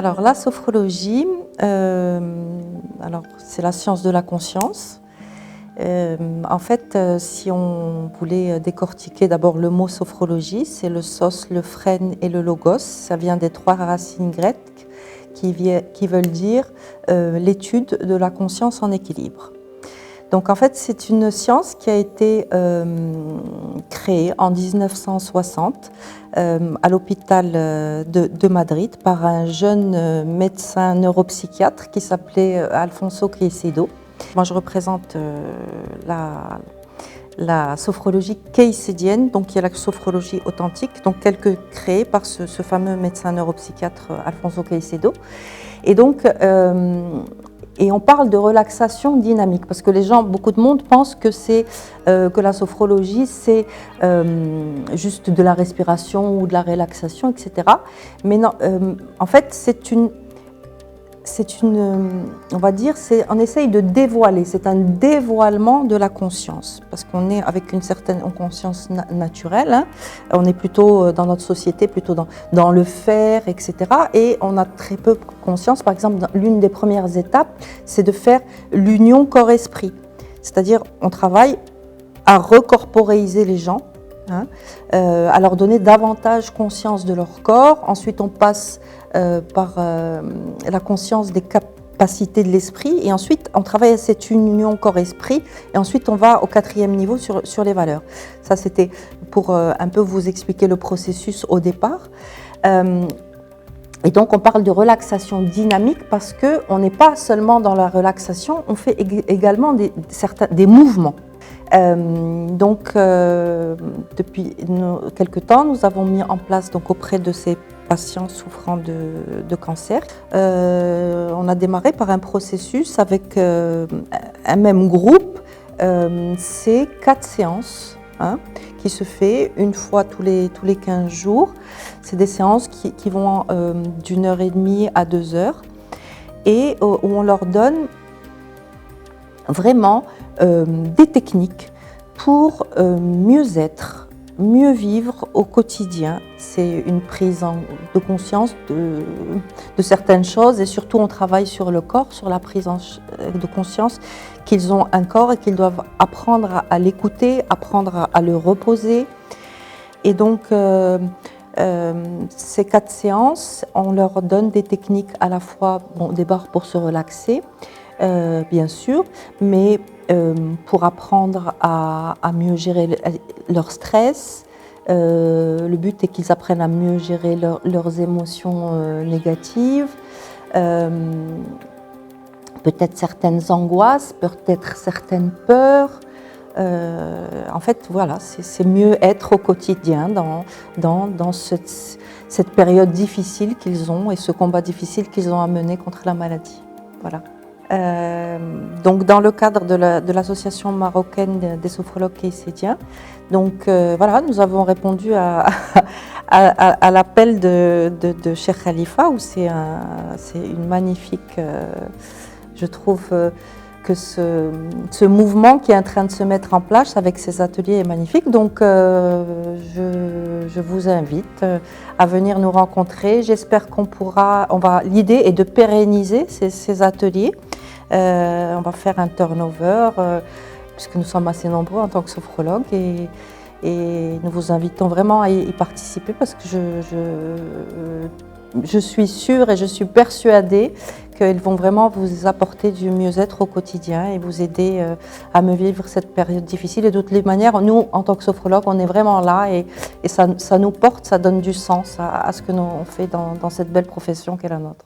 Alors la sophrologie, c'est la science de la conscience. En fait, si on voulait décortiquer d'abord le mot sophrologie, c'est le sos, le phrène et le logos. Ça vient des trois racines grecques qui veulent dire l'étude de la conscience en équilibre. Donc en fait, c'est une science qui a été créée en 1960 à l'hôpital de Madrid par un jeune médecin neuropsychiatre qui s'appelait Alfonso Caicedo. Moi, je représente la sophrologie caïcédienne, donc qui est la sophrologie authentique, donc telle que créée par ce fameux médecin neuropsychiatre Alfonso Caicedo. Et donc, et on parle de relaxation dynamique, parce que les gens, beaucoup de monde pense que que la sophrologie, c'est juste de la respiration ou de la relaxation, etc. Mais non, en fait, on va dire, on essaye de dévoiler, c'est un dévoilement de la conscience, parce qu'on est avec une certaine conscience naturelle, hein. On est plutôt dans notre société, plutôt dans le faire, etc. Et on a très peu conscience, par exemple, l'une des premières étapes, c'est de faire l'union corps-esprit, c'est-à-dire on travaille à recorporéiser les gens, hein, à leur donner davantage conscience de leur corps. Ensuite, on passe par la conscience des capacités de l'esprit, et ensuite on travaille à cette union corps-esprit, et ensuite on va au quatrième niveau sur les valeurs. Ça, c'était pour un peu vous expliquer le processus au départ. Et donc on parle de relaxation dynamique parce qu'on n'est pas seulement dans la relaxation, on fait également des mouvements. Depuis quelque temps, nous avons mis en place donc, auprès de ces patients souffrant de cancer, on a démarré par un processus avec un même groupe, c'est 4 séances, hein, qui se fait une fois tous les 15 jours. C'est des séances qui vont d'1h30 à 2 heures, et où on leur donne vraiment des techniques pour mieux être, mieux vivre au quotidien. C'est une prise de conscience de certaines choses, et surtout on travaille sur le corps, sur la prise de conscience qu'ils ont un corps et qu'ils doivent apprendre à l'écouter, apprendre à le reposer. Et donc ces 4 séances, on leur donne des techniques à la fois, d'abord pour se relaxer, bien sûr, mais pour apprendre à mieux gérer leur stress. Le but est qu'ils apprennent à mieux gérer leurs émotions négatives, peut-être certaines angoisses, peut-être certaines peurs. En fait, voilà, c'est mieux être au quotidien dans cette période difficile qu'ils ont et ce combat difficile qu'ils ont à mener contre la maladie. Voilà. Donc dans le cadre de l'association marocaine des sophrologues caïcédiens, donc voilà, nous avons répondu à l'appel de Cheikh Khalifa, où c'est une magnifique, je trouve que ce mouvement qui est en train de se mettre en place avec ces ateliers est magnifique. Donc je vous invite à venir nous rencontrer. J'espère l'idée est de pérenniser ces ateliers. On va faire un turnover, puisque nous sommes assez nombreux en tant que sophrologues, et nous vous invitons vraiment à y participer, parce que je suis sûre et je suis persuadée qu'ils vont vraiment vous apporter du mieux-être au quotidien et vous aider à mieux vivre cette période difficile. Et de toutes les manières, nous, en tant que sophrologues, on est vraiment là, et ça nous porte, ça donne du sens à ce que nous on fait dans cette belle profession qu'est la nôtre.